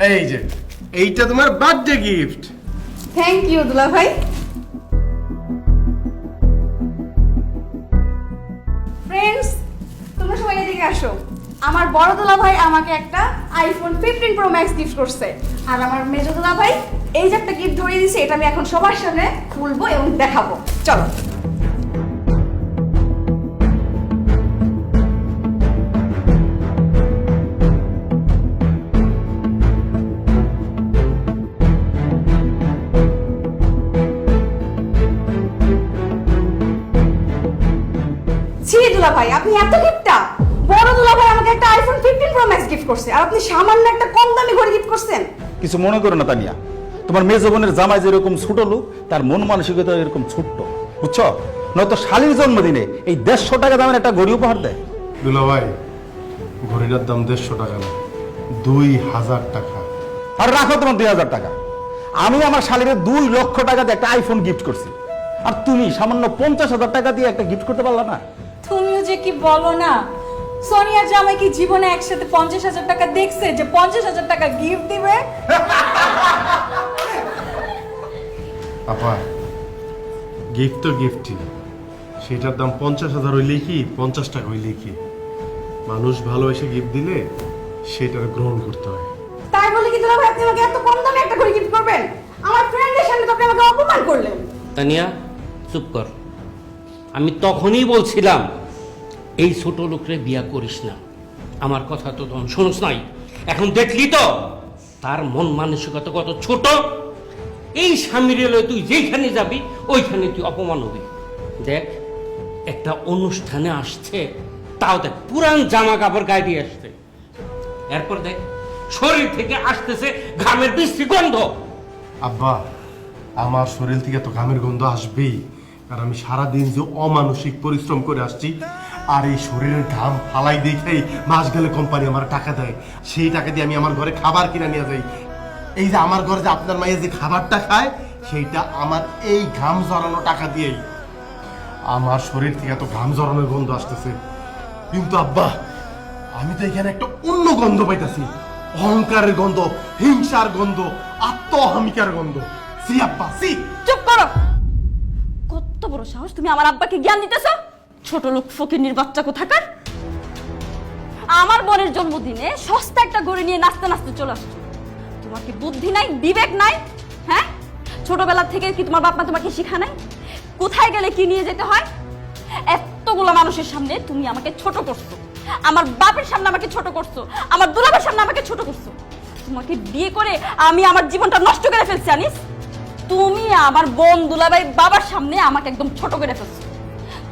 এই যে এইটা তোমার বার্থডে গিফট। থ্যাংক ইউ দুলা ভাই। ফ্রেন্ডস, তোমরা সবাই এদিকে আসো। আমার বড় দুলা ভাই আমাকে একটা আইফোন 15 প্রো ম্যাক্স গিফট করছে, আর আমার মেজো দুলা ভাই এই যে একটা গিফট ধরিয়ে দিয়েছে, এটা আমি এখন সবার সামনে খুলবো এবং দেখাবো। চলো। ছি দুলা ভাই, আপনি এত গিফটটা! বড় দুলা ভাই আমাকে একটা আইফোন 15 প্রো ম্যাক্স গিফট করছে, আর আপনি সামান্য একটা কম দামি ঘড়ি গিফট করছেন। কিছু মনে করো না তানিয়া, তোমার মেজো বোনের জামাই যেরকম ছোট লোক, তার মন মানসিকতা এরকম ছোট্ট, বুঝছো? নয়তো শালীর জন্মদিনে এই 150 টাকা দামের একটা ঘড়ি উপহার দেয়। দুলা ভাই, ঘড়িটার দাম 150 টাকা না, 2000 টাকা। আর রাখো তোমার 2000 টাকা। আমি আমার শালীরে 2 লক্ষ টাকা দিয়ে একটা আইফোন গিফট করছি, আর তুমি সামান্য 50,000 টাকা দিয়ে একটা গিফট করতে পারলা না? তুমিও যে কি বলো না, সোনিয়া জামাই কি জীবনে একসাথে 50,000 টাকা দেখছে যে 50,000 টাকা গিফট দিবে? আপা, গিফট তো গিফটই, সেটার দাম 50,000 হইলেই কি 50 টাকা হইলেই কি, মানুষ ভালোবেসে গিফট দিলে সেটা গ্রহণ করতে হয়। তাই বলে কি দুলা ভাই আপনি আমাকে এত কম দামে একটা ঘড়ি গিফট করবেন? আমার ফ্রেন্ডের সামনে তো আপনি আমাকে অপমান করলেন। তানিয়া চুপ কর। আমি তখনই বলছিলাম এই ছোট লোকরে বিয়া করিস না, আমার কথা তো তখন শোনস নাই। এখন দেখলি তো তার মন মানসিকতা কত ছোট। এই স্বামীর এলে তুই যেখানে যাবি ওইখানে তুই অপমান হবি। দেখ, একটা অনুষ্ঠানে আসছে, তাও দেখ পুরান জামা কাপড় গায়ে দিয়ে আসছে, এরপর দেখ শরীর থেকে আসতেছে ঘামের বৃষ্টি গন্ধ। আব্বা, আমার শরীর থেকে তো ঘামের গন্ধ আসবেই, কারণ আমি সারাদিন যে অমানসিক পরিশ্রম করে আসছি, আর এই শরীরের ঘাম ফালাই দেখেই মাস গেলে কোম্পানি আমার টাকা দেয়, সেই টাকা দিয়ে আমি আমার ঘরে খাবার কিনে নিয়ে যাই। এই যে আমার ঘরে যে আপনার মায়ের যে খাবারটা খায়, সেইটা আমার এই ঘাম জড়ানো টাকা দিয়েই। আমার শরীর থেকে তো ঘাম জড়ানোর গন্ধ আসতেছে, কিন্তু আব্বা আমি তো এখানে একটা অন্য গন্ধ পাইতাছি, অহংকারের গন্ধ, হিংসার গন্ধ, আত্ম অহমিকার গন্ধ। সি আব্বা, সি। চুপ করো! কত বড় সাহস তুমি আমার আব্বাকে জ্ঞান দিতেছো? ছোট লোক ফকিন্নির বাচ্চা কোথাকার! আমার বোনের জন্মদিনে সস্তা একটা ঘড়ি নিয়ে নাচতে নাচতে চলে আসছো। তোমার কি বুদ্ধি নাই, বিবেক নাই? হ্যাঁ, ছোটবেলা থেকে কি তোমার বাপ মা তোমাকে শিখা নাই কোথায় গেলে কি নিয়ে যেতে হয়? এতগুলো মানুষের সামনে তুমি আমাকে ছোট করছো, আমার বাপের সামনে আমাকে ছোট করছো, আমার দুলাভাইয়ের সামনে আমাকে ছোট করছো। তোমাকে বিয়ে করে আমি আমার জীবনটা নষ্ট করে ফেলছি জানিস? তুমি আমার বোন দুলাভাই বাবার সামনে আমাকে একদম ছোট করে ফেলছো।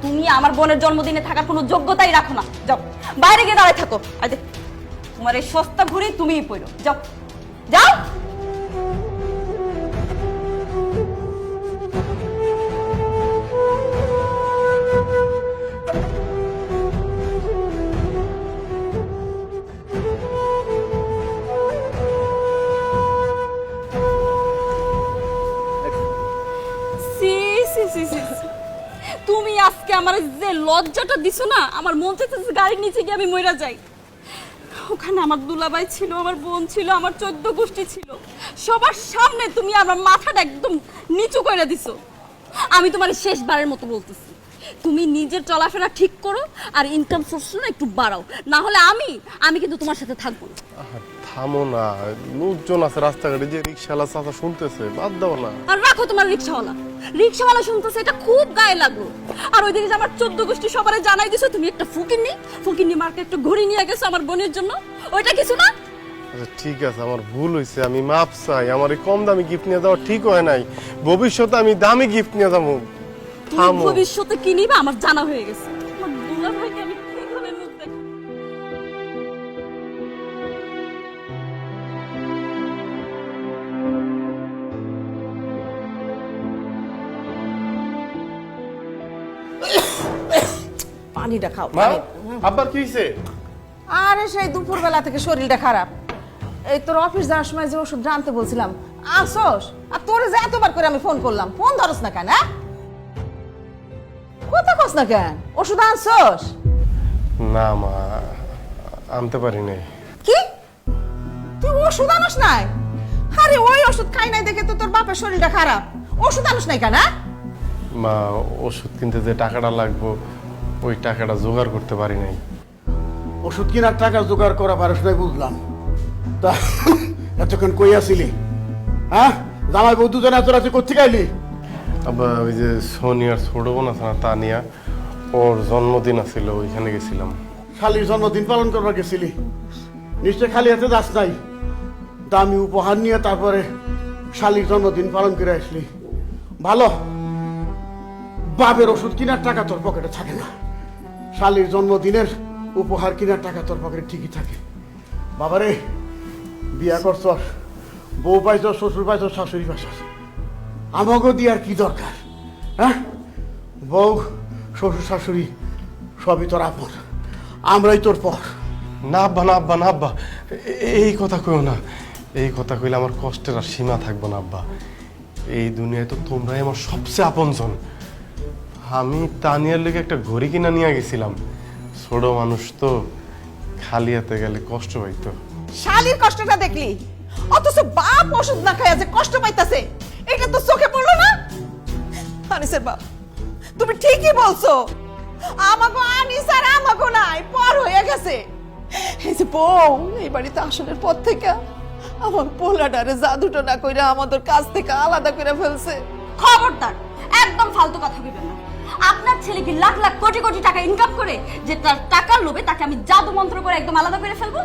তুমি আমার বোনের জন্মদিনে থাকার কোনো যোগ্যতাই রাখো না। যাও, বাইরে গিয়ে দাঁড়ায় থাকো। আরে তোমার এই সস্তা ঘুরে তুমিই পড়ো। যাও যাও। তুমি আজকে আমার যে লজ্জাটা দিছো না, আমার মন চাইছে গাড়ির নিচে গিয়ে আমি মইরা যাই। ওখানে আমার দুলাভাই ছিল, আমার বোন ছিল, আমার 14 গোষ্ঠী ছিল, সবার সামনে তুমি আমার মাথাটা একদম নিচু করে দিছো। আমি তোমার শেষবারের মতো বলতেছি, তুমি নিজের চলাফেরা ঠিক করো আর ইনকাম সোর্সটা একটু বাড়াও, না হলে আমি কিন্তু তোমার সাথে থাকবো না। থামো না, লোকজন আছে রাস্তাঘাটে, যে রিক্সাওয়ালা চাচা শুনতেছে, বাদ দাও না। আর রাখো তোমার রিক্সাওয়ালা শুনতেছে, এটা খুব গায়ে লাগলো। আর ওইদিকে যে আমার 14 গোষ্ঠী সবারে জানাই দিছো তুমি একটা ফকিন্নি মার্কে একটা ঘড়ি নিয়ে গেছো আমার বোনের জন্য, ওইটা কিছু না? আচ্ছা ঠিক আছে, আমার ভুল হয়েছে, আমি মাপ চাই। আমার এই কম দামি গিফট নিয়ে যাওয়া ঠিক হয় নাই, ভবিষ্যতে আমি দামি গিফট নিয়ে যাবো। থামো। ভবিষ্যতে কি নিবা আমার জানা হয়ে গেছে। আমার দুলাভাইকে আমি কিভাবে মুখ দেখাবো? পানিটা খাও। মা, আব্বার কি হয়েছে? আরে সেই দুপুরবেলা থেকে শরীরটা খারাপ। এই তোর অফিস যাওয়ার সময় যে ওষুধ আনতে বলছিলাম আনছস? আর তোরে যে এতবার করে আমি ফোন করলাম, ফোন ধরস না কেন? কথা কস না কেন? ওষুধ আনছস? না মা, আনতে পারি নাই। কি তুই ওষুধ আনস নাই? আরে ওই ওষুধ খাই নাই দেখে তো তোর বাপের শরীরটা খারাপ। ওষুধ আনস নাই কেন? মা ওষুধ কিনতে যে টাকাটা লাগবো ওই টাকাটা জোগাড় করতে পারি নাই। ওষুধ কেনার টাকা জোগাড় করা পারস নাই বুঝলাম, তা এতক্ষণ কই আসিলি? হ্যাঁ, জামাই বউ দুজনে এত রাতে কোথেকে আইলি? আবার ওই যে সোনিয়ার ছোট বোন আছে না তানিয়া, ওর জন্মদিন আছিল, ওইখানে গেছিলাম। শালির জন্মদিন পালন করবার গেছিলি? নিশ্চয় খালি হাতে যাস নাই, দামি উপহার নিয়ে তারপরে শালির জন্মদিন পালন করে আসলি। ভালো, বাপের ওষুধ কেনার টাকা তোর পকেটে থাকে না, শালির জন্মদিনের উপহার কেনার টাকা তোর পকেটে ঠিকই থাকে। বাবারে, বিয়া করছ, বউ পাইছ, শ্বশুর পাইছ, শাশুড়ি পাইছ, আমাকে দিয়ে আর কি দরকার? হ্যাঁ, বউ শ্বশুর শাশুড়ি সবই তোর আপন, আমরাই তোর পর। না আব্বা, না আব্বা, না আব্বা, এই কথা কইও না। এই কথা কইলে আমার কষ্টের আর সীমা থাকবো না আব্বা। এই দুনিয়ায় তো তোমরাই আমার সবচেয়ে আপনজন। আমি তানিয়ার লেগে একটা ঘড়ি কিনা নিয়ে গেছিলাম, ছোট মানুষ তো খালি হাতে গেলে কষ্ট পাইতো। শালির কষ্টটা দেখলি, অথচ বাপ ওষুধ না খায় যে কষ্ট পাইতাছে, এটা তো চোখে পড়লো না? আনিসের বাপ, তুমি ঠিকই বলছো, আমাগো আনিস আর আমাগো নাই, পর হয়ে গেছে। এই যে বউ এই বাড়িতে আসনের পর থেকে আমার পোলাডারে জাদুটো না কইরা আমাদের কাছ থেকে আলাদা করে ফেলছে। খবরদার, একদম ফালতু কথা বলবেন না। আপনার ছেলে কি লাখ লাখ কোটি কোটি টাকা ইনকাম করে যে তার টাকার লোভে তাকে আমি জাদু মন্ত্র করে একদম আলাদা করে ফেলবো?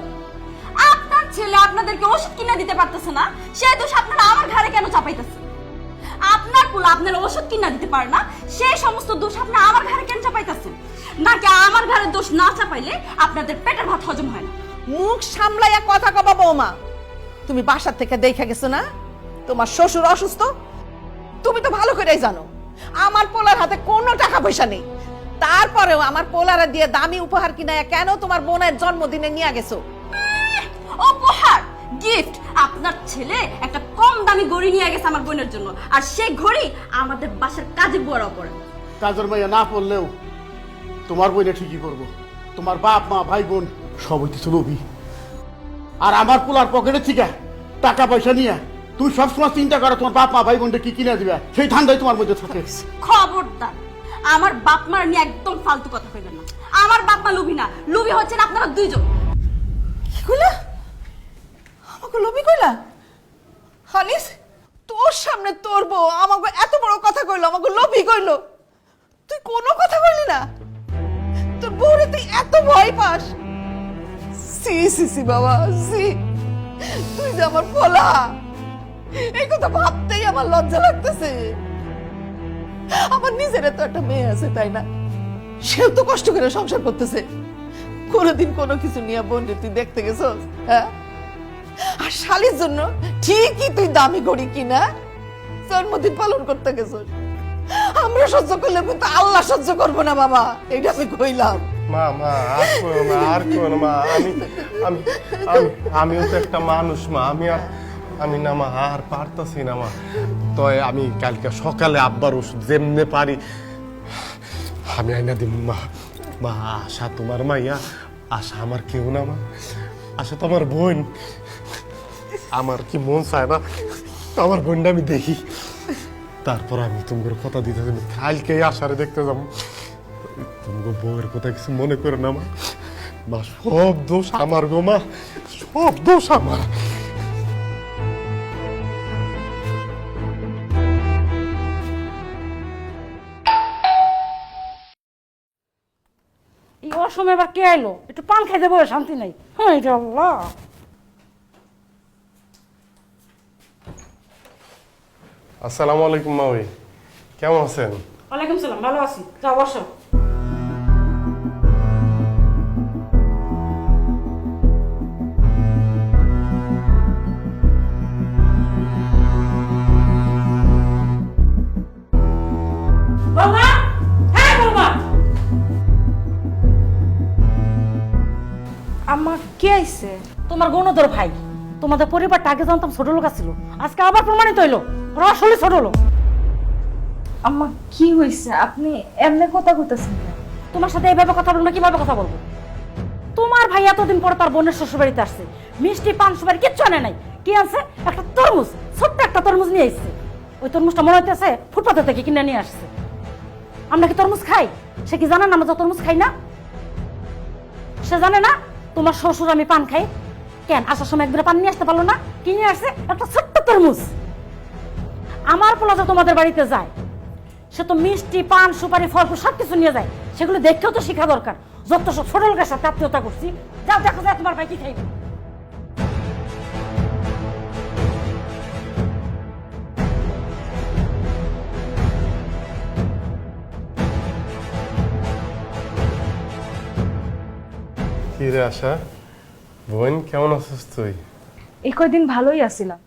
আপনার ছেলে আপনাদেরকে ওষুধ কিনে দিতে পারতেছে না, সেই দোষ আপনারা আমার ঘাড়ে কেন চাপাইতেছে? আপনার পোলা আপনার ওষুধ কিনা দিতে পারে না, সেই সমস্ত দোষ আপনারা আমার ঘাড়ে কেন চাপাইতেছেন? নাকি আমার ঘাড়ে দোষ না চাপাইলে আপনাদের পেটের ভাত হজম হয় না? মুখ সামলাইয়া কথা কবা বৌমা। তুমি বাসার থেকে দেখে গেছো না তোমার শ্বশুর অসুস্থ? তুমি তো ভালো করেই জানো আমার পোলার হাতে কোনো টাকা পয়সা নেই, তারপরেও আমার পোলারা দিয়ে দামি উপহার কিনায়া কেন তোমার বোনের জন্মদিনে নিয়ে গেছো? উপহার, গিফট? আপনার ছেলে একটা কম দামি ঘড়ি নিয়ে গেছে আমার বোনের জন্য, আর সেই ঘড়ি আমাদের বাসার কাজে বুয়ার পড়ে। কাজের মাইয়া না পড়লেও তোমার বইটা ঠিকই করবো। তোমার বাপ মা ভাই বোন সব হইতেছে লোভী, আর আমার পোলার পকেটে থেকে টাকা পয়সা নিয়ে তুমি সবসময় চিন্তা করো তোমার বাপ মা ভাই বোনটা কি কিনে দিবে, সেই ধান্দাই তোমার মধ্যে থাকে। খবরদার, আমার বাপ মার নিয়ে একদম ফালতু কথা কইবেন না। আমার বাপ মা লুবি না, লুবি হচ্ছেন আপনারা দুইজন। কি কইলা? আমাকে লোভী কইলা? হানিস, তোর সামনে তোর বউ আমাকে এত বড় কথা কইলো, আমাকে লোভী কইলো, তুই কোনো কথা কইলি না? তোর বউরে তুই এত ভয় পাস? সি সি সি বাবা, সি, তুই যে আমার পোলা, এই কথা ভাবতেই আমার লজ্জা লাগতেছে। আমার নিজের তো একটা মেয়ে আছে, তাই না? সেও তো কষ্ট করে সংসার করতেছে, কোনোদিন কোনো কিছু নিয়ে বোনরে তুই দেখতে গেছস? হ্যাঁ, আর শালির জন্য ঠিকই তুই দামি ঘড়ি কিনা জন্মদিন পালন করতে গেছস। আমরা সহ্য করলে কিন্তু আল্লাহ সহ্য করবো না বাবা, এটা আমি কইলাম। মা মা আর কইও না, আর কইও না মা। আমিও তো একটা মানুষ মা, আমি না মা আর পারতাছি না মা। তো আমি কালকে সকালে আব্বার ওষুধ যেমনে পারি আমি আইনা দিব মা। মা আশা তোমার মাইয়া, আশা আমার কেউ না মা, আশা তো আমার বোন। আমার কি মন চায় না আমার বোনটা আমি দেখি, তারপর আমি তোমার কথা দিতে কালকে আশারে দেখতে যাবো। তোমাকে বউয়ের কথা কিছু মনে করে না মা, মা সব দোষ আমার গো মা, সব দোষ আমার। এই অসময় বা কে আইলো? একটু পান খাইতে বলে শান্তি নাই। হ্যাঁ, এটা আল্লাহ। আসসালামু আলাইকুম মাউই, কেমন আছেন? ওয়ালাইকুম সালাম, ভালো আছি। যাও বসো। বৌমা, হ্যাঁ বৌমা। আম্মা কে আইছে? তোমার গণধর ভাই। তোমাদের পরিবারটা আগে জানতাম ছোট লোক ছিল, আজকে আবার প্রমাণিত হইলো ওরা আসলে ছোট লোক। আম্মা কি হইছে? আপনি এমনি কথা কইতাছেন? তোমার সাথে এইভাবে কথা বলবো না, কিভাবে কথা বলবো? তোমার ভাই এতদিন পর তার বোনের শ্বশুর বাড়িতে আসছে, মিষ্টি পান সুপারি কিচ্ছু আনে নাই। কি আনছে? একটা তরমুজ, ছোট্ট একটা তরমুজ নিয়ে এসছে। ওই তরমুজটা মনে হইতেছে ফুটপাতে থেকে কিনে নিয়ে আসছে। আমরা কি তরমুজ খাই? সে কি জানে না আমরা তরমুজ খাই না? সে জানে না তোমার শ্বশুর আমি পান খাই? কেন আসার সময় একবার পান নিয়ে আসতে পারলো না? কিনে আসছে একটা ছোট্ট তরমুজ। আমার পোলা তো তোমাদের বাড়িতে যায়, সে তো মিষ্টি পান সুপারি ফল ফুল সবকিছু নিয়ে যায়। সেগুলো দেখতেও তো শেখা দরকার। যত সব ছোট লোকের সাথে আত্মীয়তা করছি, যাও দেখো যায় তোমার ভাই কি খাইবে। কি রে আশা, বোন কেমন আছিস তুই? এই কয়দিন ভালোই আছিলাম,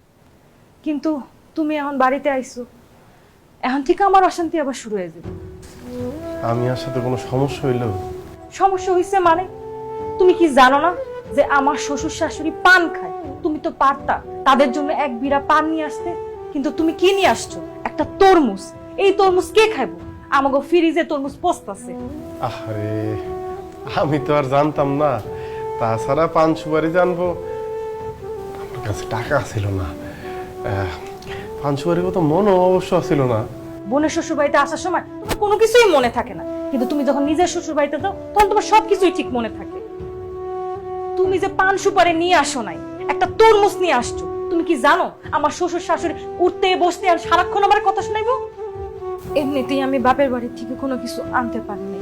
কিন্তু তুমি এখন বাড়িতে আইছো, এখন থেকে আমার অশান্তি আবার শুরু হয়ে যাবে। আমি আর সাথে কোনো সমস্যা হইলো? সমস্যা হয়েছে মানে? তুমি কি জানো না যে আমার শ্বশুর শাশুড়ি পান খায়? তুমি তো পারতা তাদের জন্য এক বিড়া পান নিয়ে আসতে, কিন্তু তুমি কি নিয়ে আসছো? একটা তরমুজ। এই তরমুজ কে খাইবো? আমাগো ফ্রিজে তরমুজ পচতাছে। আরে আমি তো আর জানতাম না, তাছাড়া পান সুপারি জানবো, আমার কাছে টাকা ছিল না। পান সুপারির কথা মনও অবশ্য ছিল না। বোনের শ্বশুর বাড়িতে আসার সময় তোমার কোনো কিছুই মনে থাকে না, কিন্তু তুমি যখন নিজের শ্বশুর বাড়িতে যাও তখন তোমার সবকিছুই ঠিক মনে থাকে। তুমি যে পান সুপারি নিয়ে আসো নাই, একটা তরমুজ নিয়ে আসছো। তুমি কি জানো আমার শ্বশুর শাশুড়ি উঠতে বসতে আর সারাক্ষণ আমার কথা শোনাইবো? এমনিতেই আমি বাপের বাড়ি থেকে কোনো কিছু আনতে পারিনি,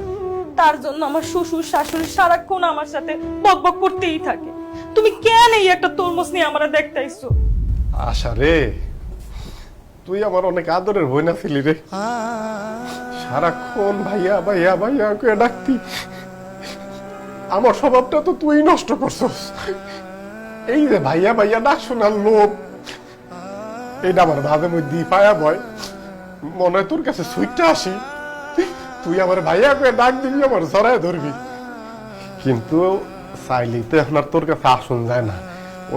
তার জন্য আমার শ্বশুর শাশুড়ি সারাক্ষণ আমার সাথে বকবক করতেই থাকে। তুমি কেন এই একটা তরমুজ নিয়ে আমরা দেখতে আইছো? আশা রে, তুই আমার অনেক আদরের বইনা ছিলি রে। সারাক্ষণ ভাইয়া ভাইয়া ভাইয়া করে ডাকতি, আমার স্বভাবটা তো তুই নষ্ট করছস। এই যে ভাইয়া ভাইয়া ডাক শোনার লোভ, এটা আমার মাঝে মধ্যে পায়া বয়, মনে হয় তোর কাছে সুইটটা আসি, তুই আমার ভাইয়া করে ডাক দিবি, আমার জড়ায় ধরবি। কিন্তু চাইলেই তো এখন আর তোর কাছে আসন যায় না,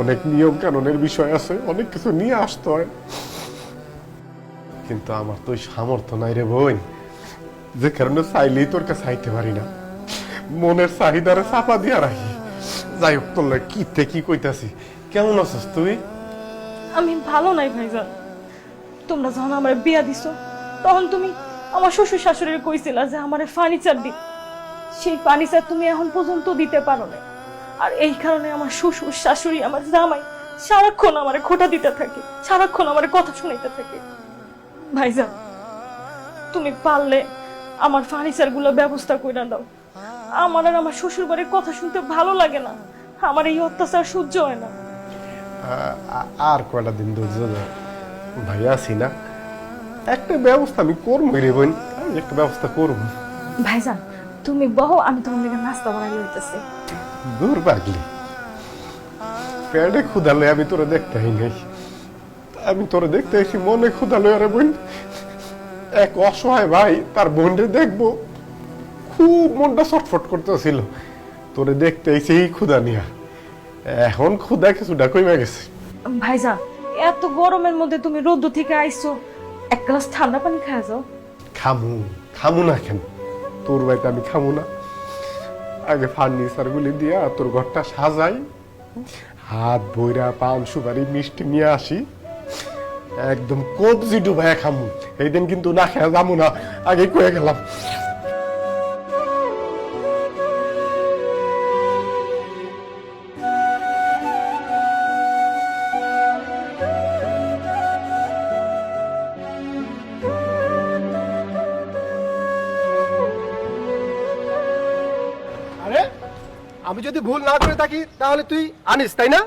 অনেক নিয়ম কানুনের বিষয় আছে, অনেক কিছু নিয়ে আসতে হয়। কিন্তু আমার তো ওই সামর্থ্য নাই রে বোন, যে কারণে চাইলেই তোর কাছে আইতে পারি না, মনের চাহিদারে চাপা দিয়া রাখি। যাই হোক, তোর কি কইতাছি, কেমন আছিস তুই? আমি ভালো নাই ভাইজান। তোমরা যখন আমার বিয়া দিছো তখন তুমি আমার শ্বশুর শাশুড়ির কইছিলা যে আমার ফার্নিচার দিতে, সেই ফার্নিচার তুমি এখন পর্যন্ত দিতে পারো না। আর এই কারণে আমার শ্বশুর শাশুড়ি আমার জামাই সারাক্ষণ আমার খোটা দিতে থাকে, সারাক্ষণ আমার কথা শুনাইতে থাকে। ভাইজান, তুমি পারলে আমার ফার্নিচার গুলো ব্যবস্থা করে দাও। আমার আর আমার শ্বশুর বাড়ির কথা শুনতে ভালো লাগে না, আমার এই অত্যাচার সহ্য হয় না। আর কয়টা দিন ধৈর্য ধর, ভাইয়া আছি না, একটা ব্যবস্থা আমি করবো রে বোন, আমি একটা ব্যবস্থা করবো। ভাইজান তুমি বহো, আমি তোমার দিকে নাস্তা বানাই লইতেছি। দূর পাগলি, পেটে ক্ষুধালে আমি তোরে দেখতে হই নাই, আমি তোরে দেখতে এসি মনে ক্ষুধালে। আরে বোন, এক অসহায় ভাই তার বোনরে দেখবো, খুব মনটা ছটফট করতেছিল, তোরে দেখতে এসে এই ক্ষুধা নিয়া। এখন ক্ষুধা কিছুটা কমে গেছে। ভাইজান এত গরমের মধ্যে তুমি রোদ্দুর থেকে আইছো, এক গ্লাস ঠান্ডা পানি খাওয়া যাও। খামু না কেন? তোর বাড়িতে আমি খামু না? আগে ফার্নিচার গুলি দিয়া তোর ঘরটা সাজাই, হাত বইরা পান সুপারি মিষ্টি নিয়ে আসি, একদম কবজি ডুবাইয়া খামু। এই দিন কিন্তু না খেয়া যাবো না, আগে কয়ে গেলাম। আরে আমি যদি ভুল না করে থাকি তাহলে তুই আনিস, তাই না?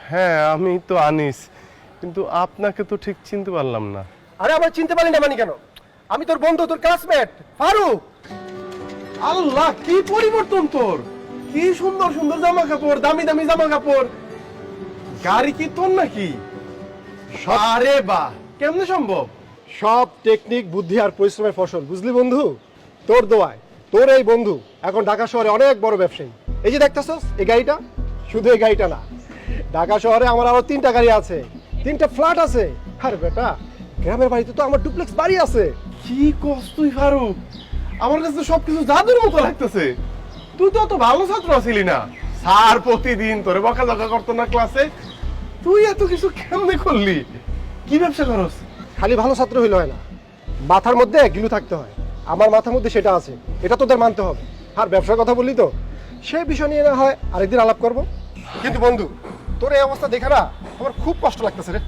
হ্যাঁ আমি তো আনিস, কিন্তু আপনাকে তো ঠিক চিনতে পারলাম না। আরে আমার চিনতে পারি না মানে কেন? আমি তোর বন্ধু, তোর ক্লাসমেট ফারুক। আল্লাহ, কি পরিবর্তন তোর! কি সুন্দর সুন্দর জামা কাপড়, দামি দামি জামা কাপড়, গাড়ি কি তোর নাকি? আরে বাহ, কেমনে সম্ভব? সব টেকনিক, বুদ্ধি আর পরিশ্রমের ফসল, বুঝলি বন্ধু? তোর দোয়ায় তোর এই বন্ধু এখন ঢাকা শহরে অনেক বড় ব্যবসায়ী। এই যে দেখতেছস এই গাড়িটা, শুধু এই গাড়িটা না, ঢাকা শহরে আমার আরো 3টা গাড়ি আছে, 3টা ফ্ল্যাট আছে। আর বেটা, গ্রামের বাড়িতে তো আমার ডুপ্লেক্স বাড়ি আছে। কি কস তুই ফারুক? আমার কাছে তো সবকিছু জাদুর মতো লাগতেছে। তুই তো অত ভালো ছাত্র ছিলি না, স্যার প্রতিদিন তোরে বকাঝকা করতো না ক্লাসে, তুই এত কিছু কেমনে করলি? কি ব্যবসা করস? খালি ভালো ছাত্র হইলে হয় না, মাথার মধ্যে গিলু থাকতে হয়। আমার মাথার মধ্যে সেটা আছে, এটা তোদের মানতে হবে। আর ব্যবসার কথা বললি তো, সেই বিষয় নিয়ে না হয় আরেকদিন আলাপ করব। কিন্তু বন্ধু, তোর এই অবস্থা দেখে না আমার খুব কষ্ট লাগতেছে রে।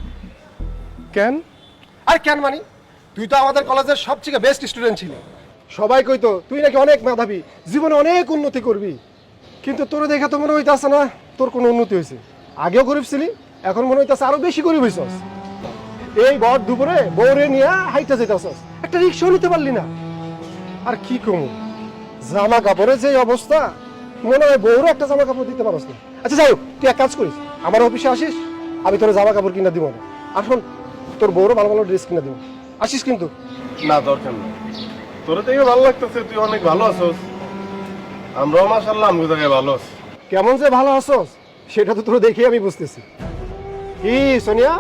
কেন? আর কেন মানি, তুই তো আমাদের কলেজের সবথেকে বেস্ট স্টুডেন্ট ছিলি। সবাই কইতো তুই নাকি অনেক মেধাবী, জীবনে অনেক উন্নতি করবি। কিন্তু তোর দেখে তো মনে হইতাছে না তোর কোনো উন্নতি হয়েছে। আগেও গরিব ছিলি, এখন মনে হইতাছে আরো বেশি গরিব হইছস। এই ভর দুপুরে বউরে নিয়ে হাইটা যেতেছস, একটা রিক্সাও নিতে পারলি না। আর কি কমু, জামা কাপড়ের যে অবস্থা, মনে হয় বউরও একটা জামা কাপড় দিতে পারস না। আচ্ছা যাই হোক, তুই এক কাজ করিস, আমার অফিসে আসিস, আমি তোর জামা কাপড় কিনে দিব না। আর শোন, তোর বউরও ভালো ভালো ড্রেস কিনে দিব, আসিস কিন্তু। না, দরকার নেই। তোরে দেখে ভালো লাগতেছে, তুই অনেক ভালো আছস। আমরাও মাশাআল্লাহ আমি জায়গায় ভালো আছি। কেমন যে ভালো আছস সেটা তো তোর দেখে আমি বুঝতেছি। কি সোনিয়া,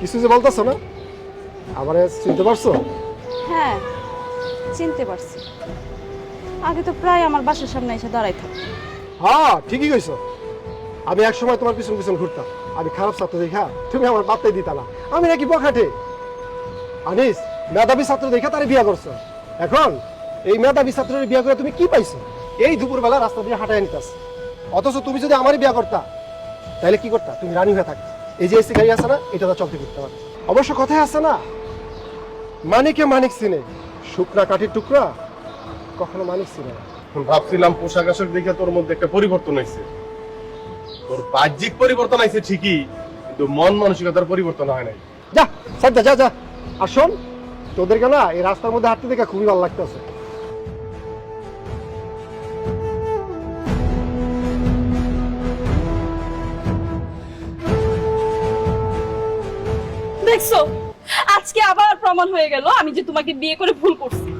কিছু যে বলতেছ না, আমারে চিনতে পারছো? হ্যাঁ, চিনতে পারছি। আগে তো প্রায় আমার বাসার সামনে এসে দাঁড়াই থাকতো। হ্যাঁ ঠিকই কইছো, আমি এক সময় তোমার পিছন পিছন ঘুরতাম। আমি খারাপ ছাত্র দেখা তুমি আমার পাত্তাই দিতা না, আমি নাকি বখাটে। আনিস, মেধাবী ছাত্র দেখা তারে বিয়া করছো। এখন এই মেধাবী ছাত্রের বিয়া করে তুমি কি পাইছো? এই দুপুরবেলা রাস্তা দিয়ে হাঁটায় নিতাস। অথচ তুমি যদি আমারই বিয়া করতা, তাহলে কি করতা? তুমি রানী হয়ে থাকতা। এই যে এসি গাড়ি আছে না, এটা তো চলতে করতে পারো। অবশ্য কথায় আছে না, মানিকে মানিক চিনে, শুকনা কাঠির টুকরা কখনো মানিক চিনে না। ভাবছিলাম পোশাক আশাক দেখে তোর মধ্যে একটা পরিবর্তন হয়েছে। তোর বাহ্যিক পরিবর্তন হয়েছে ঠিকই, কিন্তু মন মানসিকতার পরিবর্তন হয় নাই। যা সাইডটা যা যা। আর শোন, তোদেরকে না এই রাস্তার মধ্যে হাঁটতে দেখে খুবই ভালো লাগতেছে। দেখছো, আজকে আবার প্রমাণ হয়ে গেল আমি যে তোমাকে বিয়ে করে ভুল করছি।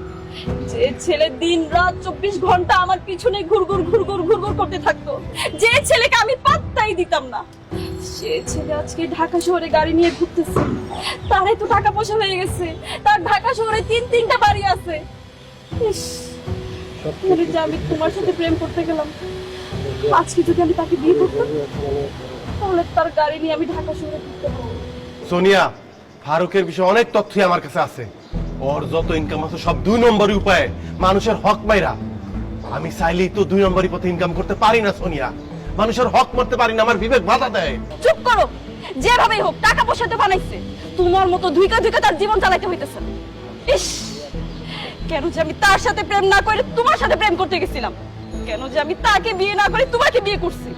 যে ছেলে দিন রাত 24 ঘন্টা আমার পিছনে ঘুরঘুর ঘুরঘুর ঘুরঘুর করতে থাকতো, যে ছেলেকে আমি পাত্তাই দিতাম না, সে ছেলে আজকে ঢাকা শহরে গাড়ি নিয়ে ঘুরতেছে। তারই তো টাকা পয়সা হয়ে গেছে, তার ঢাকা শহরে 3-3টা বাড়ি আছে। ইস, মনে যে আমি তোমার সাথে প্রেম করতে গেলাম, আজকে যদি আমি তাকে বিয়ে করতাম, তাহলে তার গাড়ি নিয়ে আমি ঢাকা শহরে ঘুরতে পারবো। সোনিয়া, ফারুকের বিষয়ে অনেক তথ্যই আমার কাছে আছে। ওর যত ইনকাম আছে সব 2 নম্বরই উপায়ে মানুষের হক মাইরা। আমি চাইলেই তো 2 নম্বরই পথে ইনকাম করতে পারি না সোনিয়া, মানুষের হক মারতে পারি না, আমার বিবেক বাধা দেয়। চুপ করো, যেভাবেই হোক টাকা পয়সাতে বানাইছে, তোমার মতো ধুইকা ধুইকা তার জীবন চালাইতে হইতেছে। ইস, কেন যে আমি তার সাথে প্রেম না করে তোমার সাথে প্রেম করতে গেছিলাম, কেন যে আমি তাকে বিয়ে না করে তোমাকে বিয়ে করছি।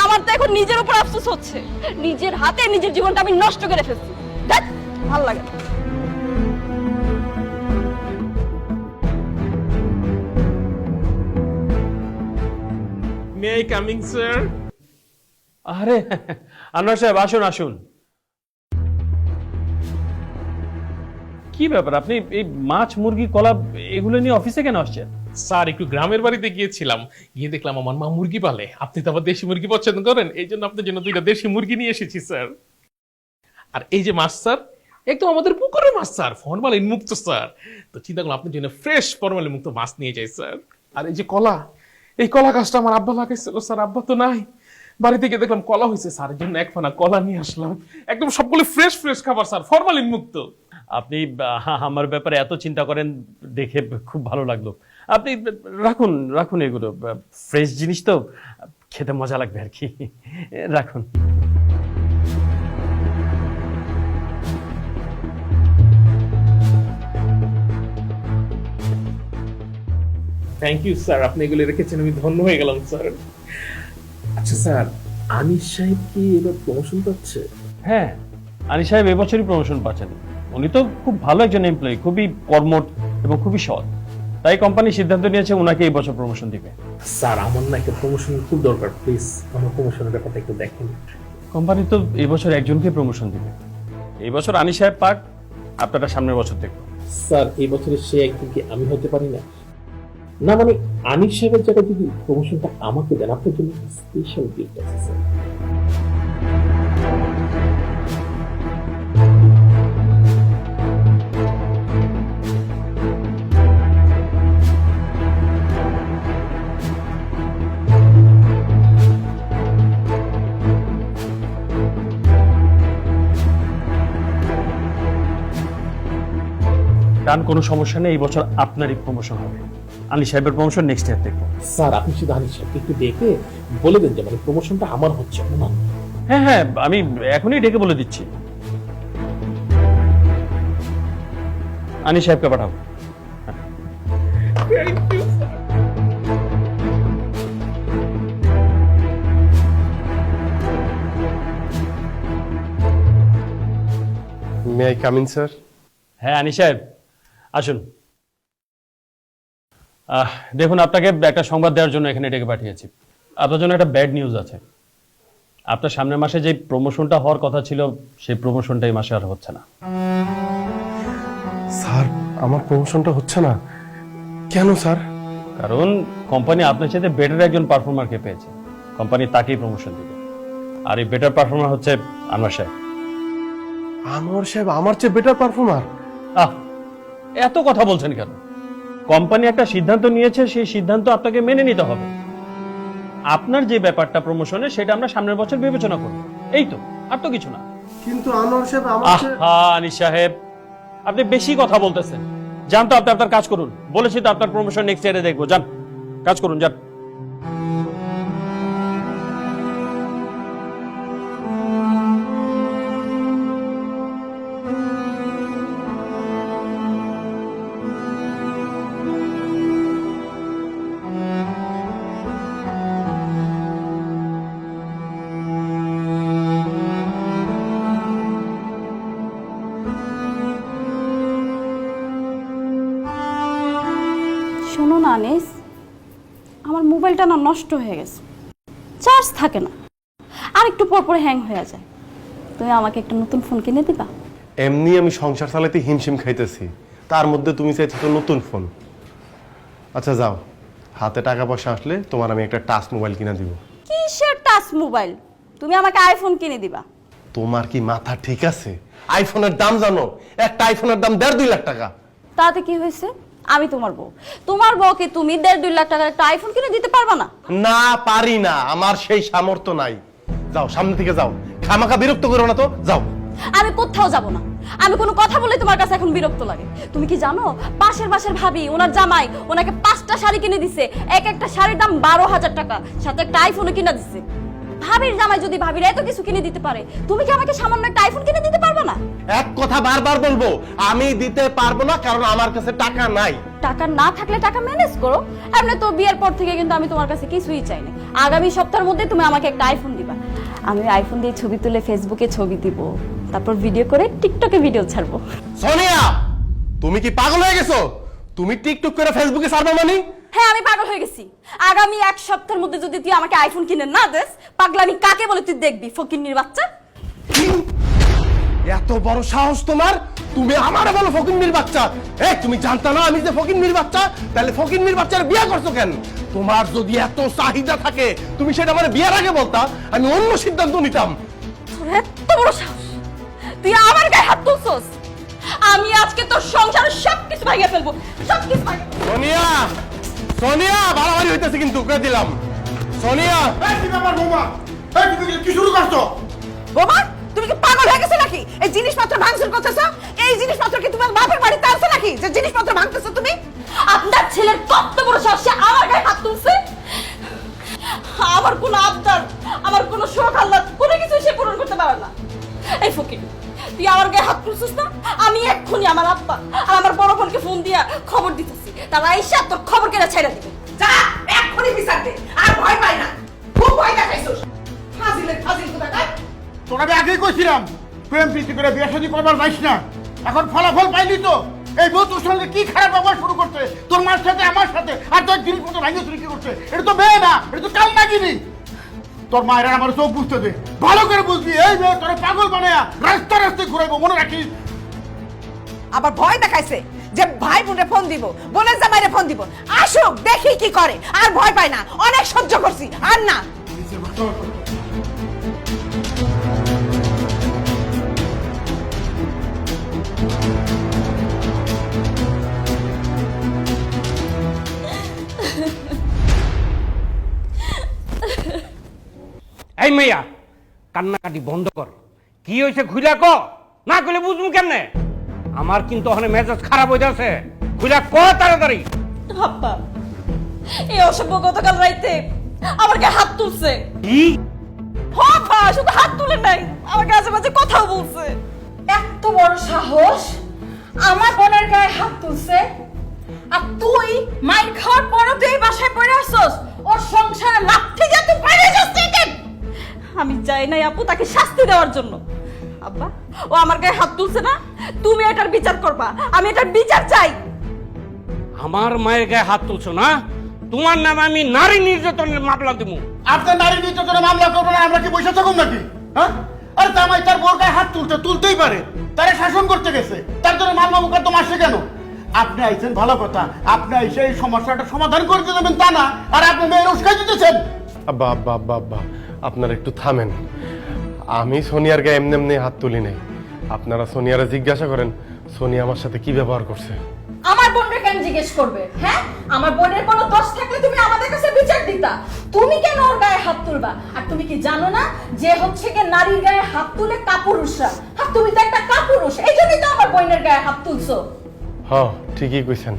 আমার তো এখন নিজের উপর আফসোস হচ্ছে, নিজের হাতে নিজের জীবনটা আমি নষ্ট করে ফেলছি। ধ্যাৎ, ভালো লাগে না। May I coming sir? আরে আনোয়ার সাহেব, আসুন আসুন। কি ব্যাপার, আপনি এই মাছ মুরগি কলা এগুলো নিয়ে অফিসে কেন আসছেন? স্যার, একটু গ্রামের বাড়িতে গিয়েছিলাম, গিয়ে দেখলাম আমার মা মুরগি পালে। আপনি তো আবার দেশি মুরগি পছন্দ করেন, এই জন্য আপনার জন্য 2টা দেশি মুরগি নিয়ে এসেছি স্যার। আর এই যে মাছ স্যার, একদম আমাদের পুকুরের মাছ স্যার, ফরমালিন মুক্ত স্যার। তো চিন্তা করলাম আপনার জন্য ফ্রেশ ফরমালিন মুক্ত মাছ নিয়ে যাই স্যার। আর এই যে কলা, এই কলা গাছটা আমার আব্বা লাগাইছিল স্যার, আব্বা তো নাই। বাড়ি থেকে দেখলাম কলা হয়েছে স্যার, এর জন্য 1 ফানা কলা নিয়ে আসলাম। একদম সবগুলো ফ্রেশ ফ্রেশ খাবার স্যার, ফরমালিন মুক্ত। আপনি আমার ব্যাপারে এত চিন্তা করেন দেখে খুব ভালো লাগলো। আপনি রাখুন রাখুন, এগুলো ফ্রেশ জিনিস তো, খেতে মজা লাগবে আর কি। রাখুন। থ্যাংক ইউ স্যার, আপনি এগুলো রেখেছেন, আমি ধন্য হয়ে গেলাম স্যার। আচ্ছা স্যার, আনিস সাহেব কি এবার প্রমোশন পাচ্ছে? হ্যাঁ, আনিস সাহেব এবছরই প্রমোশন পাচ্ছেন। উনি তো খুব ভালো একজন এমপ্লয়ি, খুবই কর্মঠ এবং খুবই সৎ। তাই কোম্পানি সিদ্ধান্ত নিয়েছে ওনাকে এই বছর প্রমোশন দিবে। স্যার, আমার না একটা প্রমোশনের খুব দরকার, প্লিজ আমার প্রমোশনের ব্যাপারটা একটু দেখেন। কোম্পানি তো এই বছর একজনকে প্রমোশন দিবে। এই বছর আনিস সাহেব পাক, আপনারা সামনের বছর দেখব। স্যার, এই বছরের সে একদিন কি আমি হতে পারি না? না মানে আনিস সাহেবের জায়গায় যদি প্রমোশনটা আমাকে দেন, আপনার জন্য স্পেশাল গিফট আছে স্যার। যান, কোনো সমস্যা নেই, এই বছর আপনারই প্রমোশন হবে। আলী সাহেবের প্রমোশন নেক্সট ইয়ার দেখবো। স্যার আপনি শুধু আনিস সাহেবকে একটু ডেকে বলে দেন যে মানে প্রমোশনটা আমার হচ্ছে না। হ্যাঁ হ্যাঁ, আমি এখনই ডেকে বলে দিচ্ছি। আলী সাহেবকে পাঠাবো। May I come in sir? হ্যাঁ আনী সাহেব আসুন। দেখুন, আপনাকে একটা সংবাদ দেওয়ার জন্য এখানে ডেকে পাঠিয়েছি। আপনার জন্য একটা ব্যাড নিউজ আছে। আপনার সামনের মাসে যে প্রমোশনটা হওয়ার কথা ছিল সেই প্রমোশনটা এই মাসে আর হচ্ছে না। স্যার আমার প্রমোশনটা হচ্ছে না কেন স্যার? কারণ কোম্পানি আপনার সাথে বেটার একজন পারফর্মারকে পেয়েছে, কোম্পানি তাকেই প্রমোশন দিবে। আর এই বেটার পারফর্মার হচ্ছে আনোয়ার সাহেব। আনোয়ার সাহেব আমার চেয়ে বেটার পারফর্মার? এত কথা বলছেন কেন? কোম্পানি একটা সিদ্ধান্ত নিয়েছে, সেই সিদ্ধান্ত আপনাকে মেনে নিতে হবে। আপনার যে ব্যাপারটা প্রমোশনে, সেটা আমরা সামনের বছর বিবেচনা করব, এই তো, আর তো কিছু না। কিন্তু আনোয়ার সাহেব আমার চেয়ে- আনিস সাহেব, আপনি বেশি কথা বলতেছেন। যান তো, আপনি আপনার কাজ করুন। বলেছি তো আপনার প্রমোশন নেক্সট ইয়ারে দেখবো। যান, কাজ করুন, যান। শোনো না আনিস, আমার মোবাইলটা না নষ্ট হয়ে গেছে, চার্জ থাকে না, আর একটু পর পর হ্যাং হয়ে যায়। তুমি আমাকে একটা নতুন ফোন কিনে দিবা? এমনি আমি সংসার চালাতে হিমশিম খাইতেছি, তার মধ্যে তুমি চাইছো তো নতুন ফোন। আচ্ছা যাও, হাতে টাকা পয়সা আসলে তোমার আমি একটা টাচ মোবাইল কিনে দিব। কিসের টাচ মোবাইল? তুমি আমাকে আইফোন কিনে দিবা? তোমার কি মাথা ঠিক আছে? আইফোনের দাম জানো? একটা আইফোনের দাম 1.5-2 লাখ টাকা। তাতে কি হয়েছে? আমি তোমার বউ, তোমার বউকে তুমি 1.5-2 লাখ টাকার একটা আইফোন কিনে দিতে পারবা না? না পারি না, আমার সেই সামর্থ্য নাই। যাও সামনে থেকে যাও, খামাখা বিরক্ত করো না তো, যাও। আমি কোথাও যাব না। আমি কোনো কথা বলে তোমার কাছে এখন বিরক্ত লাগে। তুমি কি জানো, পাশের বাসার ভাবি, ওনার জামাই ওনাকে 5টা শাড়ি কিনে দিছে, এক একটা শাড়ির দাম 12,000 টাকা, সাথে একটা আইফোনও কিনে দিছে। ভাবির জামাই যদি ভাবির এত কিছু কিনে দিতে পারে, তুমি কি আমাকে সামান্য একটা আইফোন কিনে দিতে পারবে না? এক কথা বারবার বলবো, আমি দিতে পারবো না, কারণ আমার কাছে টাকা নাই। টাকা না থাকলে টাকা ম্যানেজ করো। এমনি তো বিয়ের পর থেকে কিন্তু আমি তোমার কাছে কিছুই চাই না। আগামী সপ্তাহের মধ্যে তুমি আমাকে একটা আইফোন দিবা। আমি আইফোন দিয়ে ছবি তুলে ফেসবুকে ছবি দিব, তারপর ভিডিও করে টিকটকে ভিডিও ছাড়বো। সোনিয়া, তুমি কি পাগল হয়ে গেছো? তুমি টিকটক করে ফেসবুকে ছাড়বে মানে? হ্যাঁ আমি পাগল হয়ে গেছি। আগামী 1 সপ্তাহের মধ্যে যদি তুই আমাকে আইফোন কিনে না দেস, পাগলামি কাকে বলে তুই দেখবি, ফকিন্নির বাচ্চা। এত বড় সাহস তোমার? তুমি আমারে বলো ফকিন্নির বাচ্চা? এই তুমি জানতা না আমি যে ফকিন্নির বাচ্চা? তাহলে ফকিন্নির বাচ্চার বিয়ে করছো কেন? তোমার যদি এত চাহিদা থাকে, তুমি সেটা আমার বিয়ের আগে বলতা, আমি অন্য সিদ্ধান্ত নিতাম। তোর এত বড় সাহস, তুই আমার গায়ে হাত তুলছস? আমি আজকে তোর সংসারের সবকিছু ভাঙিয়ে ফেলবো, সবকিছু ভাঙিয়ে। সোনিয়া, সোনিয়া, বাড়াবাড়ি হইতেছে কিন্তু, করে দিলাম। সোনিয়া, এই কি ব্যাপার বৌমা? এই তুমি কি শুরু করছো? বোমা, তুমি কি পাগল হয়ে গেছো নাকি? এই জিনিসপত্র ভাঙচুর করতেছো? এই জিনিসপত্র কি তোমার বাপের বাড়িতে আছে নাকি যে জিনিসপত্র ভাঙতেছো তুমি? আপনার ছেলের কত বড় সাহস, সে আমার গায়ে হাত তুলছে। আমার কোনো আবদার, আমার কোনো শখ আহ্লাদ, কোনো কিছু সে পূরণ করতে পারে না। এই ফকির, তুই আমার গায়ে হাত তুলছিস না? আমি এক্ষুনি আমার আব্বা আর আমার বড় বোনকে ফোন দিয়া খবর দিতেছি, তারা এসে তোর খবর কেটে ছেড়ে দিবে। যা, এক্ষুনি বিচার দে। আর ভয় পাই না, খুব ভয় দেখাইছস। ফাজিলের ফাজিল কোথাকার। তোর আমি আগেই কইছিলাম, প্রেম প্রীতি করে বিয়ে শাদী করবার যাইস না। এখন ফলাফল পাইলি তো। এই বউ তোর সঙ্গে কি খারাপ ব্যবহার শুরু করছে, তোর মার সাথে আমার সাথে, আর তোর জিনিসপত্র ভাঙিয়ে চুরি কি করছে। এটা তো মেয়ে না, এটা তো কাল নাগিনি। তোর মায়ের আমার চোখ বুঝতে দে, ভালো করে বুঝবি। এই মেয়ে তোরে পাগল বানায়া রাস্তায় রাস্তায় ঘুরাইবো, মনে রাখিস। আবার ভয় দেখাইছে যে ভাই বোনে ফোন দিব, বোনের জামাইরে ফোন দিব। আসুক, দেখি কি করে। আর ভয় পাই না, অনেক সহ্য করছি, আর না। এই মাইয়া, কান্নাকাটি বন্ধ কর। কি হয়েছে খুইলা ক, না কইলে বুঝবো কেমনে? আমার কিন্তু ওখানে মেজাজ খারাপ হয়ে যাচ্ছে খুলে কর তাড়াতাড়ি। আব্বা এই অসভ্য গতকাল রাইতে আমার গায়ে হাত তুলছে। কি? বাবা শুধু হাত তুলে নাই, আমার কাছে মাঝে কথাও বলছে। এত বড় সাহস আমার বোনের গায়ে হাত তুলছে, আর তুই মাইর খাওয়ার পরও তুই এই বাসায় পড়ে আসছস, ওর সংসারে লাথি দিয়ে তুই বাইরে যাস কেন? আমি চাই নাই আপু তাকে শাস্তি দেওয়ার জন্য। আব্বা ও আমার গায়ে হাত তুলছে না, তুমি এটার বিচার করবা, আমি এটার বিচার চাই। আমার মায়ের গায়ে হাত তুলছো না, তোমার নামে আমি নারী নির্যাতনের মামলা দেবো। আপনার নারী নির্যাতনের মামলা করবো না, আমরা কি বসে থাকুন নাকি? হ্যাঁ, আরে জামাই তার বোর গায়ে হাত তুলতেই পারে, তারে শাসন করতে গেছে, তার জন্য মামলা মোকদ্দমা আসছে কেন? আপনি আইছেন ভালো কথা, আপনি এসে এই সমস্যাটা সমাধান করে দেবেন তা না, আর আপনি মেয়ের উস্কাই দিতেছেন। আব্বা আব্বা আব্বা আব্বা আপনারা একটু থামেন। আমি সোনিয়ার গায়ে এমনি এমনি হাত তুলি নাই। আপনারা সোনিয়ারে জিজ্ঞাসা করেন সোনিয়া আমার সাথে কি ব্যবহার করছে। আমার বোনকে কেন জিজ্ঞেস করবে? হ্যাঁ, আমার বোনের কোনো দোষ থাকলে তুমি আমাদের কাছে বিচার দিতা, তুমি কেন ওর গায়ে হাত তুলবা? আর তুমি কি জানো না যে হচ্ছে কি নারীর গায়ে হাত তুলে কাপুরুষরা, আর তুমি তো একটা কাপুরুষ, এই জন্যই তো আমার বোনের গায়ে হাত তুলছো। হ্যাঁ ঠিকই কইছেন,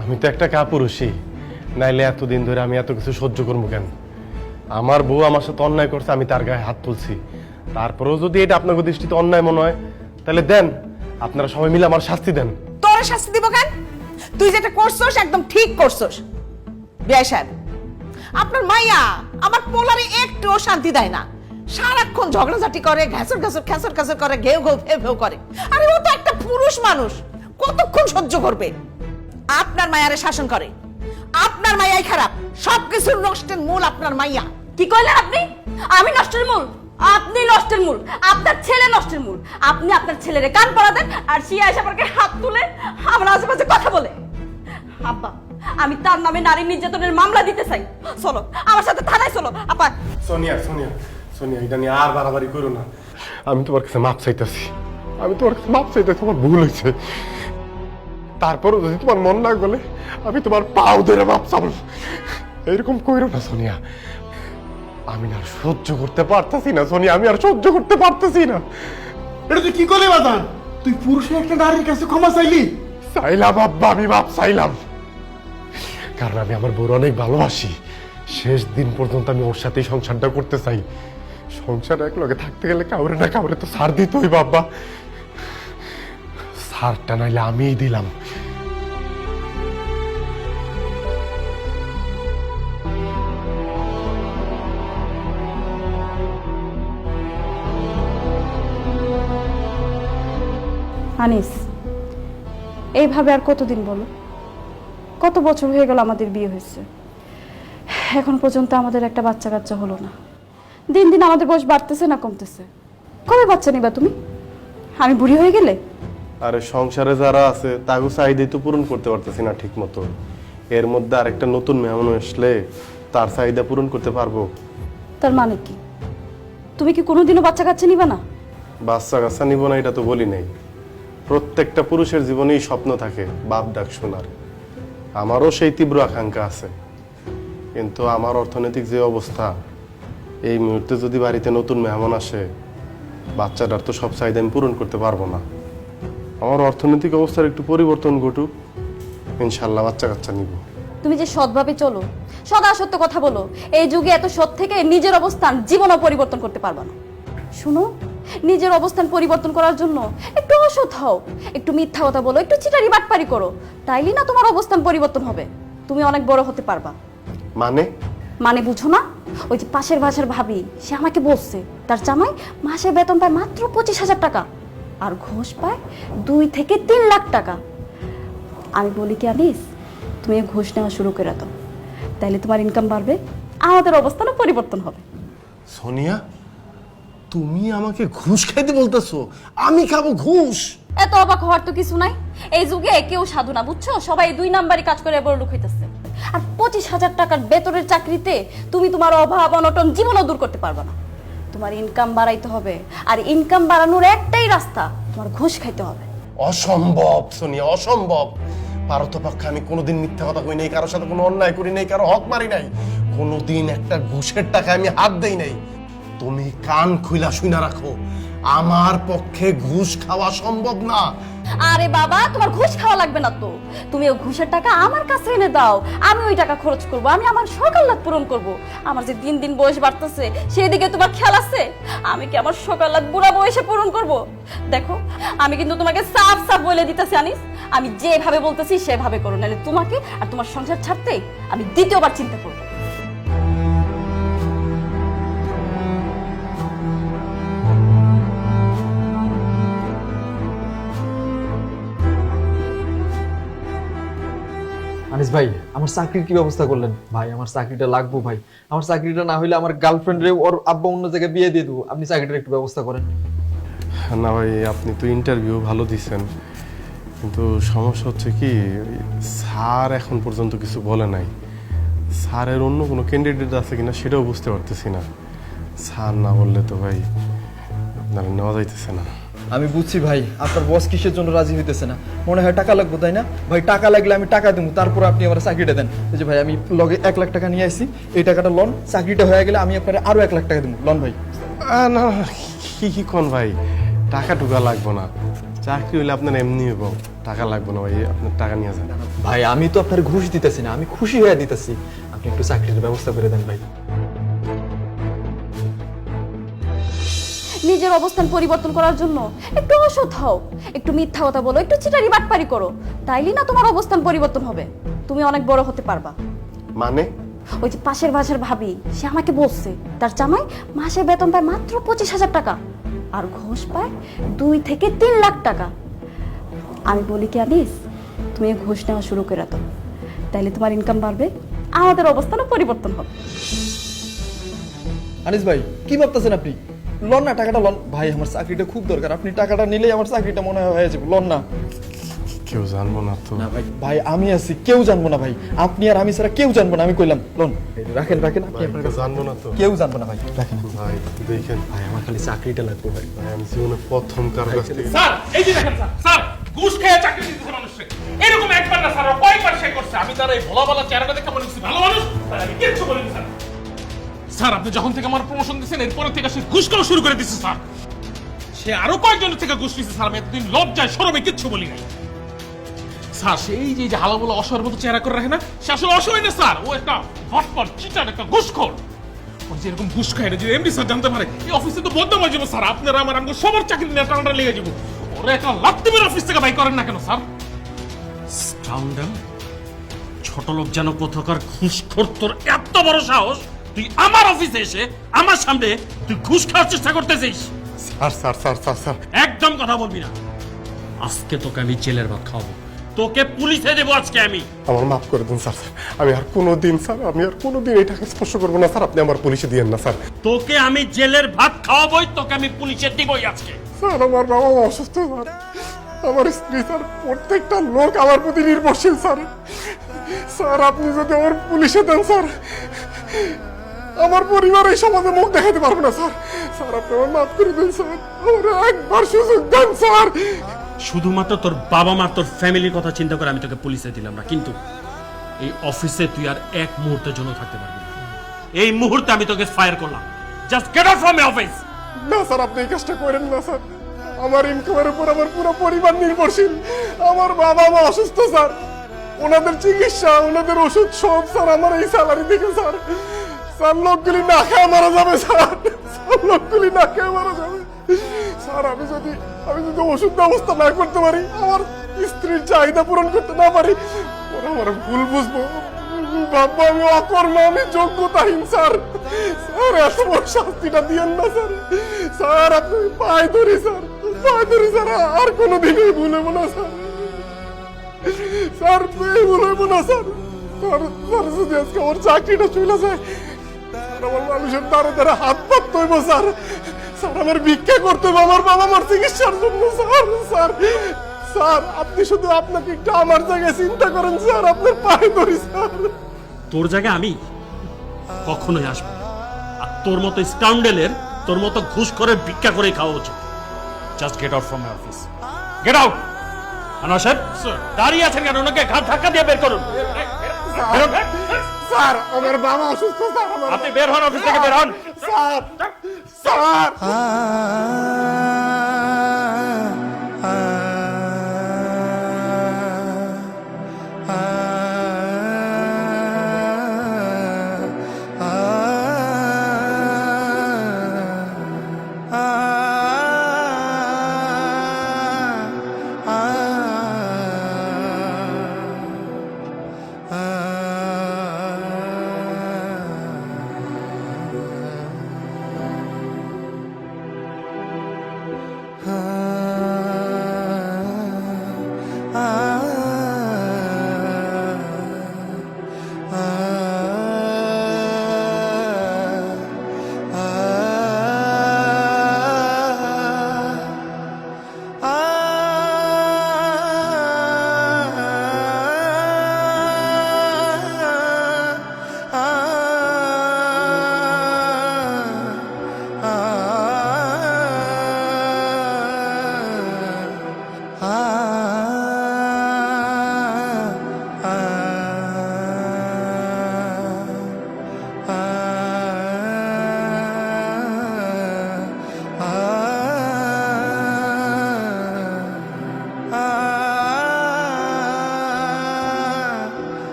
আমি তো একটা কাপুরুষই, নাইলে এতদিন ধরে আমি এত কিছু সহ্য করবো কেন? আমার বউ আমার সাথে অন্যায় করছে, আমি তার গায়ে হাত তুলছি। তারপরেও যদি এটা আপনাদের দৃষ্টিতে অন্যায় মনে হয় তাহলে দেন, আপনারা সবাই মিলে আমার শাস্তি দেন। তোরে শাস্তি দিব কেন? তুই যেটা করছস একদম ঠিক করছস। বিয়াই সাহেব, আপনার মাইয়া আমার পোলারে একটুও শান্তি দেয় না, সারাক্ষণ ঝগড়াঝাটি করে, ঘ্যাসর ঘ্যাসর খ্যাসর খ্যাসর করে, ঘেউ ঘেউ ফেউ ফেউ করে। আরে ও তো একটা পুরুষ মানুষ, কতক্ষণ সহ্য করবে? আপনার মায়ারে শাসন করে, আপনার মাইয়াই খারাপ, সবকিছুর নষ্টের মূল আপনার মাইয়া। কি কইলেন আপনি? আমি নষ্টের মূল? আপনি নষ্টের মূল, আপনার ছেলে নষ্টের মূল। আপনি আপনার ছেলেরে কান পড়া দেন, আর সে এসে আমার গায়ে হাত তুলে আমার আশেপাশে কথা বলে। আব্বা আমি তার নামে নারী নির্যাতনের মামলা দিতে চাই, চলো আমার সাথে থানায় চলো। আপা সোনিয়া সোনিয়া সোনিয়া, এটা নিয়ে আর বাড়াবাড়ি করো না। আমি তোমার কাছে মাপ চাইতেছি, আমি তোমার কাছে মাপ চাইতেছি, তোমার ভুল হয়েছে। তারপরও যদি তোমার মন না গলে আমি তোমার পাও ধরে মাপ চাবো। এরকম কইরো না সোনিয়া, আমি না আর সহ্য করতে পারতেছি না সোনিয়া, আমি আর সহ্য করতে পারতেছি না। এটা তুই কি করলি বাদান? তুই পুরুষের একটা নারীর কাছে ক্ষমা চাইলি? চাইলাম আব্বা, আমি মাপ চাইলাম, কারণ আমি আমার বউর অনেক ভালোবাসি। শেষ দিন পর্যন্ত আমি ওর সাথেই সংসারটা করতে চাই। সংসার এক লগে থাকতে গেলে কাউরে না কাউরে তো ছাড় দিতই বাবা, ছাড়টা নাইলে আমিই দিলাম। আনিস এইভাবে আর কতদিন বলো? কত বছর হয়ে গেল আমাদের বিয়ে হয়েছে, এখন পর্যন্ত আমাদের একটা বাচ্চা কাচ্চা হলো না। দিন দিন আমাদের বয়স বাড়তেছে না কমতেছে? কবে বাচ্চা নিবা তুমি? আমি বুড়ি হয়ে গেলে? আরে সংসারে যারা আছে তাকে চাহিদাই তো পূরণ করতে পারতেছি না ঠিক মতো। এর মধ্যে আরেকটা নতুন মেহমান আসলে তার চাহিদা পূরণ করতে পারবো? তার মানে কি তুমি কি কোনোদিনও বাচ্চা কাচ্চা নিবা না? বাচ্চা কাচ্চা নিব না এটা তো বলি নাই। প্রত্যেকটা পুরুষের জীবনেই স্বপ্ন থাকে বাপ ডাক শোনার। আমারও সেই তীব্র আকাঙ্ক্ষা আছে, কিন্তু আমার অর্থনৈতিক যে অবস্থা, এই মুহূর্তে যদি বাড়িতে নতুন মেহমান আসে বাচ্চাটার তো সব চাহিদা আমি পূরণ করতে পারবো না। আমার অর্থনৈতিক অবস্থার একটু পরিবর্তন ঘটুক, ইনশাল্লাহ বাচ্চা কাচ্চা নিব। তুমি যে সৎভাবে চলো, সদা সত্য কথা বলো, এই যুগে এত সৎ থেকে নিজের অবস্থান জীবনও পরিবর্তন করতে পারবা না। শুনো, নিজের অবস্থান পরিবর্তন করার জন্য একটু অসৎ হও, একটু মিথ্যা কথা বলো, একটু চিটারি বাটপারি করো, তাইলেই না তোমার অবস্থান পরিবর্তন হবে, তুমি অনেক বড় হতে পারবা। মানে বুঝো না? ওই যে পাশের বাসার ভাবি, সে আমাকে বলছে তার জামাই মাসে বেতন পায় মাত্র 25,000 টাকা, আর ঘুষ পায় 2 থেকে 3 লাখ টাকা। আমি বলি কি আনিস, তুমি ঘুষ নেওয়া শুরু করে দাও, তাইলে তোমার ইনকাম বাড়বে, আমাদের অবস্থানও পরিবর্তন হবে। সোনিয়া, তুমি আমাকে ঘুষ খাইতে বলতেছো? আমি খাবো ঘুষ? এত অবাক হওয়ার তো কিছু নাই, এই যুগে কেউ সাধু না, বুঝছো? সবাই 2 নাম্বারই কাজ করে বড় লোক হইতেছে। আর 25,000 টাকার বেতনের চাকরিতে তুমি তোমার অভাব অনটন জীবনও দূর করতে পারবে না। তোমার ইনকাম বাড়াইতে হবে, আর ইনকাম বাড়ানোর একটাই রাস্তা, তোমার ঘুষ খাইতে হবে। অসম্ভব সোনিয়া, অসম্ভব। পারতপক্ষে আমি কোনোদিন মিথ্যা কথা কই নাই, কারোর সাথে কোনো অন্যায় করি নাই, কারো হক মারি নাই, কোনোদিন একটা ঘুষের টাকা আমি হাত দেই নাই। তুমি কান খুইলা শুইনা রাখো, আমার পক্ষে ঘুষ খাওয়া সম্ভব না। আরে বাবা, তোমার ঘুষ খাওয়া লাগবে না তো। তুমি ওই ঘুষের টাকা আমার কাছে এনে দাও, আমি ওই টাকা খরচ করব, আমি আমার সকাল্লাদ পূরণ করব। আমার যে দিন দিন বয়স বাড়তেছে সেই দিকে তোমার খেয়াল আছে? আমি কি আমার সকাল্লাদ বুড়া বয়সে পূরণ করব? দেখো, আমি কিন্তু তোমাকে সাফ সাফ বলে দিতেছি আনিস, আমি যেভাবে বলতেছি সেভাবে করো, নাহলে তোমাকে আর তোমার সংসার ছাড়তে আমি দ্বিতীয়বার চিন্তা করব। আনিস ভাই, আমার চাকরির কি ব্যবস্থা করলেন? ভাই আমার চাকরিটা লাগবো ভাই, আমার চাকরিটা না হইলে আমার গার্লফ্রেন্ডে ওর আব্বা অন্য জায়গায় বিয়ে দিয়ে দেবো। আপনি চাকরিটার একটু ব্যবস্থা করেন। না ভাই, আপনি তো ইন্টারভিউ ভালো দিচ্ছেন, কিন্তু সমস্যা হচ্ছে কি, ওই স্যার এখন পর্যন্ত কিছু বলে নাই। স্যারের অন্য কোনো ক্যান্ডিডেট আছে কিনা সেটাও বুঝতে পারতেছি না। স্যার না বললে তো ভাই আপনারা নেওয়া যাইতেছে না। আমি বুঝছি ভাই, আপনার বস কিসের জন্য রাজি হইতেছে না, মনে হয় টাকা লাগবে তাই না? ভাই টাকা লাগলে আমি টাকা দেবো, তারপর আপনি আমার চাকরিটা দেন। এই যে ভাই, আমি লগে 1 লাখ টাকা নিয়ে আসছি, এই টাকাটা লোন, চাকরিটা হয়ে গেলে আমি আপনার আরো 1 লাখ টাকা দেবো লোন ভাই। না, কি কোন ভাই, টাকা টুকা লাগবো না, চাকরি হইলে আপনার এমনি হবো, টাকা লাগবো না ভাই, আপনার টাকা নিয়ে যান। ভাই আমি তো আপনার ঘুষ দিতেছি না, আমি খুশি হয়ে দিতেছি, আপনি একটু চাকরির ব্যবস্থা করে দেন ভাই। নিজের অবস্থান পরিবর্তন করার জন্য একটু অসৎ হও, একটু মিথ্যা কথা বলো, একটু চিটারি বাটপারি করো, তাইলেই না তোমার অবস্থান পরিবর্তন হবে, তুমি অনেক বড় হতে পারবা। মানে? ওই যে পাশের বাসার ভাবি, সে আমাকে বলছে তার জামাই মাসে বেতন পায় মাত্র 25,000 টাকা, আর ঘুষ পায় 2 থেকে 3 লাখ টাকা। আমি বলি কি আনিস, তুমি ঘুষ নেওয়া শুরু করে দাও, তাইলে তোমার ইনকাম বাড়বে, আমাদের অবস্থানও পরিবর্তন হবে। আনিস ভাই কি ভাবতেছেন আপনি? লোন না, টাকাটা লোন ভাই, আমার চাকরিটা খুব দরকার, আপনি টাকাটা নিলেই আমার চাকরিটা মনে হয় হয়ে যাবে। লোন না। কেউ জানবো না তো? না ভাই, ভাই আমি আছি, কেউ জানবো না ভাই, আপনি আর আমি ছাড়া কেউ জানবো না, আমি কইলাম লোন। রাখেন রাখেন, আপনি আপনার কাছে জানবো না তো? কেউ জানবো না ভাই, রাখেন ভাই দেখেন ভাই, আমার খালি চাকরিটা লাগবে ভাই। ভাই, আমি জীবনে প্রথম কার কাছ থেকে স্যার এই যে দেখেন স্যার, ঘুষ খেয়ে চাকরি দিতেছে মানুষকে, এরকম একবার না স্যার, কয়েকবার সে করছে। আমি তার এই ভোলা ভালা চেহারাটা দেখে মনে করছি ভালো মানুষ, তাই আমি কিচ্ছু বলিনি স্যার। স্যার আপনি যখন থেকে আমার প্রমোশন দিচ্ছেন এরপরে থেকে সে ঘুষ খাওয়া শুরু করে দিচ্ছে স্যার। সে আরো কয়েকজনের থেকে ঘুষ নিচ্ছে স্যার, আমি এতদিন লজ্জায় শরমে কিচ্ছু বলি নাই স্যার। সেই যে হালাবলা অসহায়ের মতো চেহারা করে রাখে না, সে আসলে অসহায় না স্যার, ও একটা হটপট চিটার, একটা ঘুষখোর। ও যে এরকম ঘুষ খায় না, যদি এমডি স্যার জানতে পারে এই অফিসে তো বদনাম হয়ে যাবো স্যার, আপনারা আমার আমাকে সবার চাকরি নিয়ে টানাটা লেগে যাবো। ওরা একটা লাত্তি মেরে অফিস থেকে বাই করেন না কেন স্যার? স্কাউন্ডাল, ছোট লোক যেন কোথাকার ঘুষখোর, তোর এত বড় সাহস, তুই আমার অফিসে এসে আমার সামনে তুই ঘুষ খাওয়ার চেষ্টা করতেছিস? Sir sir sir sir sir একদম কথা বলবি না, আজকে তোকে আমি জেলের ভাত খাওয়াবো, তোকে পুলিশে দেবো আজকে আমি। আমার মাফ করে দিন স্যার, আমি আর কোনোদিন স্যার, আমি আর কোনোদিন এই টাকা স্পর্শ করবো না স্যার, আপনি আমার পুলিশে দিয়েন না স্যার। তোকে আমি জেলের ভাত খাওয়াবোই, তোকে আমি পুলিশে দিবই আজকে। স্যার আমার বাবা অসুস্থ স্যার, আমার স্ত্রী স্যার, প্রত্যেকটা লোক আমার প্রতি নির্ভরশীল স্যার। স্যার আপনি যদি আমার পুলিশে দেন স্যার, আমার পরিবার এই সমাজে মুখ দেখাতে পারবে না স্যার। স্যার আপনি আমার মাফ করে দিন স্যার, আমার একবার সুযোগ দেন স্যার। শুধুমাত্র তোর বাবা মা, তোর ফ্যামিলির কথা চিন্তা করে আমি তোকে পুলিশে দিলাম না, কিন্তু এই অফিসে তুই আর এক মুহূর্তের জন্য থাকতে পারবি না। এই মুহূর্তে আমি তোকে ফায়ার করলাম, just get out from my office. না স্যার, আপনি এই কাজটা করেন না স্যার, আমার ইনকামের উপর আমার পুরো পরিবার নির্ভরশীল। আমার বাবা মা অসুস্থ স্যার, ওনাদের চিকিৎসা, ওনাদের ওষুধ সব স্যার আমার এই স্যালারি থেকে স্যার। স্যার লোকগুলি না খেয়ে মারা যাবে স্যার, স্যার লোকগুলি না খেয়ে মারা যাবে স্যার। আমি যদি ওষুধ ব্যবস্থা না করতে পারি, আমার স্ত্রীর চাহিদা পূরণ করতে না পারি, ওরা আমার ভুল বুঝবো, ভাববো আমি অকর্ম, আমি যোগ্যতাহীন স্যার। স্যার এত বড় শাস্তিটা দিয়েন না স্যার। স্যার আপনি পায়ে ধরি স্যার, পায়ে ধরি স্যার, আর কোনোদিনই ভুল হবো না স্যার। স্যার ভুল হবো না স্যার। স্যার যদি আজকে আমার চাকরিটা চলে যায়, স্যার আমার মানুষের দ্বারা দ্বারা হাত পাততে হইব স্যার। স্যার আমার ভিক্ষা করতে হবে আমার বাবা মার চিকিৎসার জন্য স্যার। স্যার স্যার আপনি শুধু আপনাকে একটু আমার জায়গায় চিন্তা করেন স্যার, আপনার পায়ে ধরি স্যার। তোর জায়গায় আমি কখনোই আসবো না। আর তোর মতো স্কাউন্ডেলের, তোর মতো ঘুষ করে ভিক্ষা করে খাওয়া উচিত। Just get out from my office, get out. Anwar সাহেব দাঁড়িয়ে আছেন কেন? ওনাকে ঘাট ধাক্কা দিয়ে বের করুন। স্যার আমার বাবা অসুস্থ স্যার, আপনি বের হন, অফিস থেকে বের হন। স্যার স্যার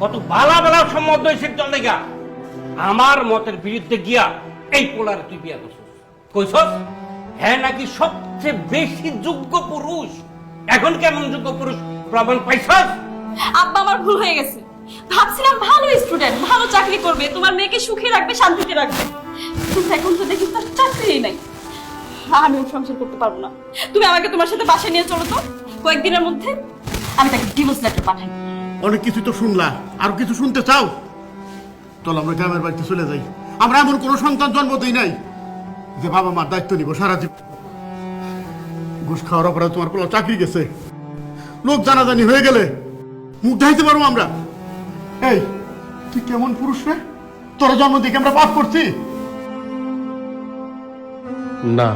কত বালা বালা সম্বন্ধ হয়েছে চল দেখা আমার মতের বিরুদ্ধে গিয়া এই পোলার তুই বিয়া করছিস কইছস হ্যাঁ নাকি সবচেয়ে বেশি যোগ্য পুরুষ এখন কেমন যোগ্য পুরুষ প্রমাণ পাইছস? আব্বা আমার ভুল হয়ে গেছে, ভাবছিলাম ভালো স্টুডেন্ট, ভালো চাকরি করবে, তোমার মেয়েকে সুখে রাখবে, শান্তিতে রাখবে, কিন্তু এখন তো দেখি তার চাকরিই নাই। আমি ওর সংসার করতে পারবো না। তুমি আমাকে তোমার সাথে বাসায় নিয়ে চলো তো, কয়েকদিনের মধ্যে আমি তাকে ডিভোর্স লেটার পাঠাই। অনেক কিছু তো শুনলা, আরো কিছু শুনতে চাও? চল আমরা গ্রামের বাড়িতে চলে যাই। আমরা এমন কোনো সন্তান জন্ম দিই নাই যে বাবা মার দায়িত্ব নিব সারা জীবন। ঘুষ খাওয়ার অপরাধ তোমার কোনো চাকরি গেছে, লোক জানাজানি হয়ে গেলে মুখ ঢাইতে পারবো আমরা? এই তুই কেমন পুরুষ রে? তোর জন্ম দিকে আমরা পাপ করছি? না,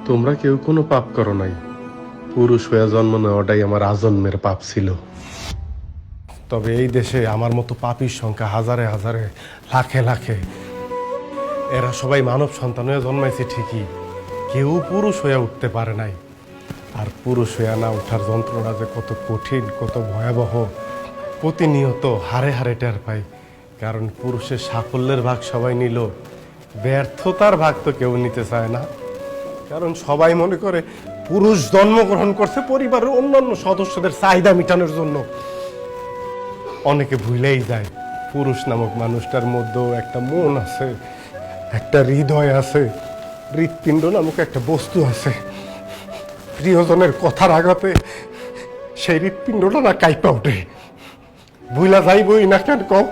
তোমরা কেউ কোনো পাপ করো নাই। পুরুষ হয়ে জন্ম নেওয়াটাই আমার আজন্মের পাপ ছিল। তবে এই দেশে আমার মতো পাপীর সংখ্যা হাজারে হাজারে, লাখে লাখে। এরা সবাই মানব সন্তান হয়ে জন্মাইছে ঠিকই, কেউ পুরুষ হয়ে উঠতে পারে নাই। আর পুরুষ হয়ে না ওঠার যন্ত্রণা যে কত কঠিন, কত ভয়াবহ, প্রতিনিয়ত হারে হারে টের পাই। কারণ পুরুষের সাফল্যের ভাগ সবাই নিল, ব্যর্থতার ভাগ তো কেউ নিতে চায় না। কারণ সবাই মনে করে পুরুষ জন্মগ্রহণ করছে পরিবারের অন্যান্য সদস্যদের চাহিদা মেটানোর জন্য। অনেকে ভুলেই যায় পুরুষ নামক মানুষটার মধ্যেও একটা মন আছে, একটা হৃদয় আছে, হৃৎপিণ্ড নামক একটা বস্তু আছে। প্রিয়জনের কথার আঘাতে সেই হৃৎপিণ্ডটা না কাইপা ওঠে। ভুলা যাইবই না কেন কও?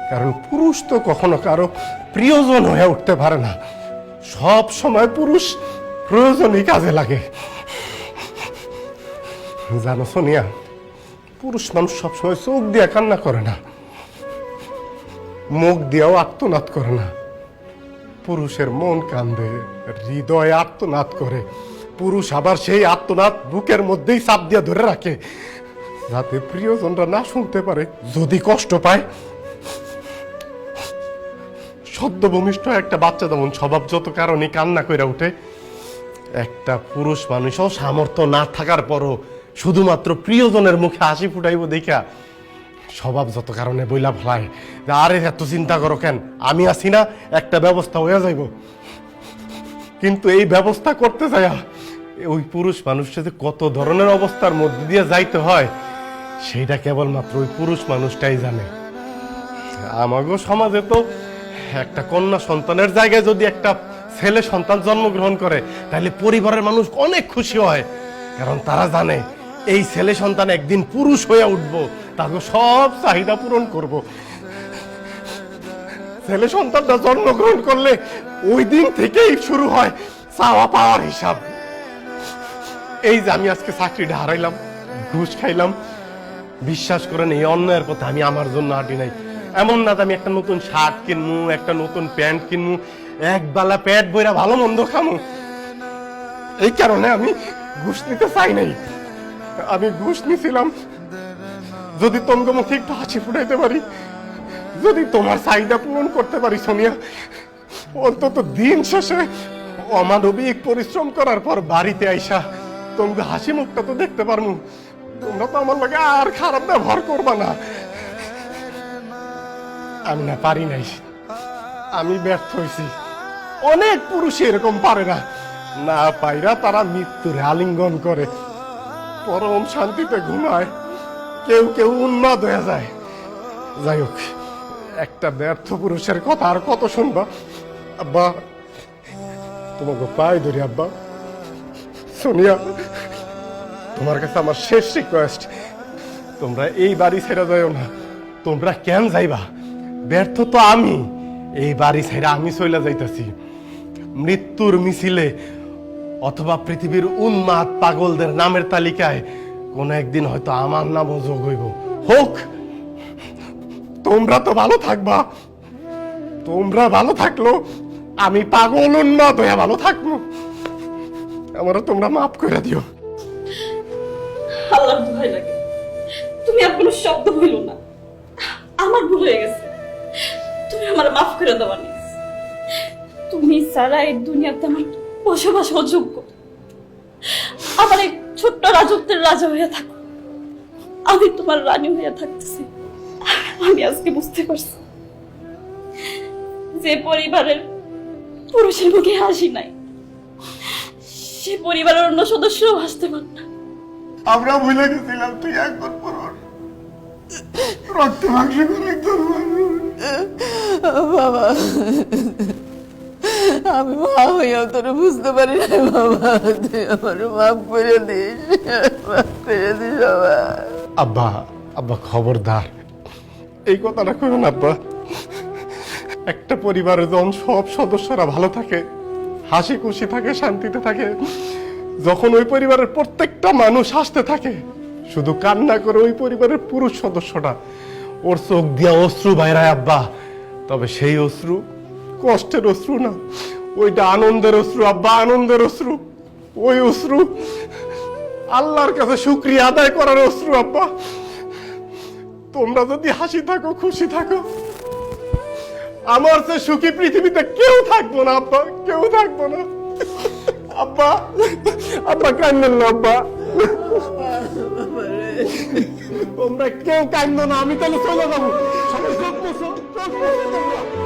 কারণ পুরুষ তো কখনো কারো প্রিয়জন হয়ে উঠতে পারে না। সব সময় পুরুষ প্রয়োজনই কাজে লাগে। জানো সোনিয়া, পুরুষ মানুষ সবসময় চোখ দিয়ে কান্না করে না, মুখ দিয়েও আর্তনাদ করে না। পুরুষের মন কান্দে, হৃদয় আর্তনাদ করে। পুরুষ আবার সেই আর্তনাদ বুকের মধ্যেই চাপ দিয়ে ধরে রাখে, যাতে প্রিয়জনরা না শুনতে পারে। যদি কষ্ট পায়, সদ্যভূমিষ্ঠ একটা বাচ্চা যেমন স্বভাব যত কারণে কান্না করে উঠে, একটা পুরুষ মানুষও সামর্থ্য না থাকার পরও শুধুমাত্র প্রিয়জনের মুখে হাসি ফুটাইব দেখা স্বভাব যত কারণে বইলা ফেলায় যে আরে এত চিন্তা করো কেন, আমি আছি না, একটা ব্যবস্থা হয়ে যাইব। কিন্তু এই ব্যবস্থা করতে যায় ওই পুরুষ মানুষের যে কত ধরনের অবস্থার মধ্যে দিয়ে যাইতে হয়, সেইটা কেবলমাত্র ওই পুরুষ মানুষটাই জানে। আমাগো সমাজে তো একটা কন্যা সন্তানের জায়গায় যদি একটা ছেলে সন্তান জন্মগ্রহণ করে, তাহলে পরিবারের মানুষ অনেক খুশি হয়। কারণ তারা জানে এই ছেলে সন্তান একদিন পুরুষ হয়ে উঠবো, তাকে সব চাহিদা পূরণ করব। ছেলে সন্তানটা জন্মগ্রহণ করলে ওই দিন থেকেই শুরু হয় চাওয়া পাওয়ার হিসাব। এই যে আমি আজকে চাকরিটা হারাইলাম, ঘুষ খাইলাম, বিশ্বাস করেন এই অন্যায়ের কথা আমি আমার জন্য হাঁটি নাই। এমন না যে আমি একটা নতুন শার্ট কিনবো, একটা নতুন প্যান্ট কিনবো, এক বেলা পেট বইরা ভালো মন্দ খামো। এই কারণে আমি ঘুষ নিতে চাই নাই। আমি ঘুষ নিছিলাম যদি তোমাকে মুখে একটু হাসি ফুটাইতে পারি, যদি তোমার চাহিদা পূরণ করতে পারি সোনিয়া। অন্তত দিন শেষে অমানবিক পরিশ্রম করার পর বাড়িতে আইসা তোমাকে হাসি মুখটা তো দেখতে পারবো। তোমরা তো আমার লাগে আর খারাপ ব্যবহার করবা না। আমি না পারি নাই, আমি ব্যর্থ হয়েছি। অনেক পুরুষ এরকম পারে না, না পাইরা তারা মৃত্যুর আলিঙ্গন করে, পরম শান্তিতে ঘুমায়, কেউ কেউ উন্মাদ হয়ে যায়। যাই হোক, একটা ব্যর্থ পুরুষের কথা আর কত শুনবা। আব্বা তোমাকে পায়ে ধরি আব্বা। সোনিয়া, তোমার কাছে আমার শেষ রিকোয়েস্ট, তোমরা এই বাড়ি ছেড়ে যাইও না। তোমরা কেন যাইবা? ব্যর্থ তো আমি, এই বাড়ি ছেড়ে আমি চলে যাইতেছি মৃত্যুর মিছিলে, অথবা পৃথিবীর উন্মাদ পাগলদের নামের তালিকায় কোন একদিন হয়তো আমার নামও যোগ হইব। হোক, তোমরা তো ভালো থাকবা। তোমরা ভালো থাকলো আমি পাগল উন্মাদ হয়ে ভালো থাকবো। আমারও তোমরা মাফ করে দিও। আল্লাহর দোহাই লাগে, তুমি আর কোনো শব্দ বইলো না। আমার ভুল হয়ে গেছে, তুমি আমার মাফ করে দেওয়া নিস। তুমি ছাড়া এই দুনিয়াতে আমার বসবাস অযোগ্য। আমার এই ছোট্ট রাজত্বের রাজা হয়ে থাকো, আমি তোমার রানী হয়ে থাকতেছি। আমি আজকে বুঝতে পারছি যে পরিবারের পুরুষের মুখে হাসি নাই, সে পরিবারের অন্য সদস্যও হাসতে পারে না। আমরা ভুলে গেছিলাম তুই একবার পর রক্ত মাংস করে তোর বাবা, আমি মা হইয়াও তোর বুঝতে পারি না বাবা, তুই আমার মাফ করে দিস, মাফ করে দিস বাবা। আব্বা, আব্বা খবরদার এই কথাটা করুন আব্বা। একটা পরিবারে যখন সব সদস্যরা ভালো থাকে, হাসি খুশি থাকে, শান্তিতে থাকে, যখন ওই পরিবারের প্রত্যেকটা মানুষ হাসতে থাকে, শুধু কান্না করে ওই পরিবারের পুরুষ সদস্যটা, ওর চোখ দিয়া অশ্রু বাইরায় আব্বা, তবে সেই অশ্রু কষ্টের অশ্রু না, ওইটা আনন্দের অশ্রু আব্বা, আনন্দের অশ্রু। ওই অশ্রু আল্লাহর কাছে শুকরিয়া আদায় করার অশ্রু আব্বা। তোমরা যদি হাসি থাকো, খুশি থাকো, আমার চেয়ে সুখী পৃথিবীতে কেউ থাকবো না আব্বা, কেউ থাকবো না। আব্বা, আব্বা কান্দেন না আব্বা, তোমরা কেউ কান্দো না। আমি তাহলে চলে যাবো। সবাই চোখ মুছো, চোখ মুছো তোমরা।